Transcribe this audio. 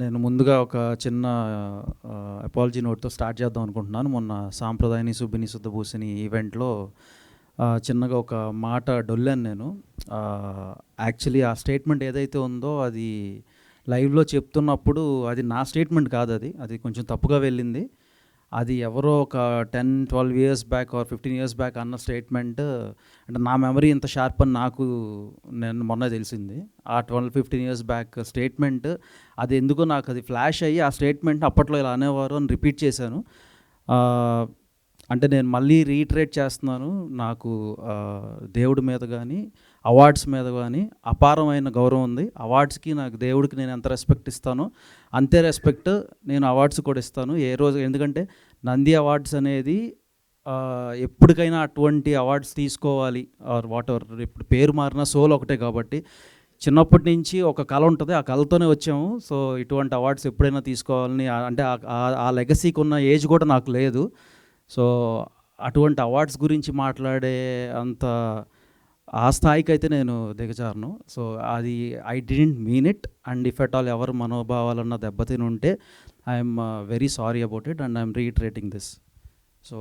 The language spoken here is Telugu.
నేను ముందుగా ఒక చిన్న అపాలజీ నోట్‌తో స్టార్ట్ చేద్దాం అనుకుంటున్నాను. మొన్న సాంప్రదాయని, సుబ్బిని, శుద్ధపూసని ఈవెంట్‌లో చిన్నగా ఒక మాట డొల్లాను నేను. యాక్చువల్లీ ఆ స్టేట్మెంట్ ఏదైతే ఉందో అది లైవ్‌లో చెప్తున్నప్పుడు అది నా స్టేట్మెంట్ కాదది. అది కొంచెం తప్పుగా వెళ్ళింది. అది ఎవరో ఒక 10, 12 years back or 15 years back అన్న స్టేట్మెంట్. అంటే నా మెమరీ ఇంత షార్ప్ అని నాకు నేను మొన్నే తెలిసింది. ఆ 12, 15 ఇయర్స్ బ్యాక్ స్టేట్మెంట్ అది ఎందుకో నాకు అది ఫ్లాష్ అయ్యి ఆ స్టేట్మెంట్ అప్పట్లో ఇలా అనేవారు అని రిపీట్ చేశాను. అంటే నేను మళ్ళీ రీట్రేట్ చేస్తున్నాను. నాకు దేవుడి మీద కానీ అవార్డ్స్ మీద కానీ అపారమైన గౌరవం ఉంది. అవార్డ్స్కి నాకు దేవుడికి నేను ఎంత రెస్పెక్ట్ ఇస్తానో అంతే రెస్పెక్ట్ నేను అవార్డ్స్ కూడా ఇస్తాను ఏ రోజు. ఎందుకంటే నంది అవార్డ్స్ అనేది ఎప్పటికైనా అటువంటి అవార్డ్స్ తీసుకోవాలి ఆర్ వాట్ ఎవర్, ఇప్పుడు పేరు మారిన సోల్ ఒకటే కాబట్టి చిన్నప్పటి నుంచి ఒక కళ ఉంటుంది, ఆ కళతోనే వచ్చాము. సో ఇటువంటి అవార్డ్స్ ఎప్పుడైనా తీసుకోవాలని అంటే ఆ లెగసీకి ఉన్న ఏజ్ కూడా నాకు లేదు. సో అటువంటి అవార్డ్స్ గురించి మాట్లాడే అంత ఆ స్థాయికి అయితే నేను దిగజారను. సో అది I didn't mean it. And if at all ఎవరు మనోభావాలన్నా దెబ్బతిని ఉంటే I'm very sorry about it and I'm reiterating this. So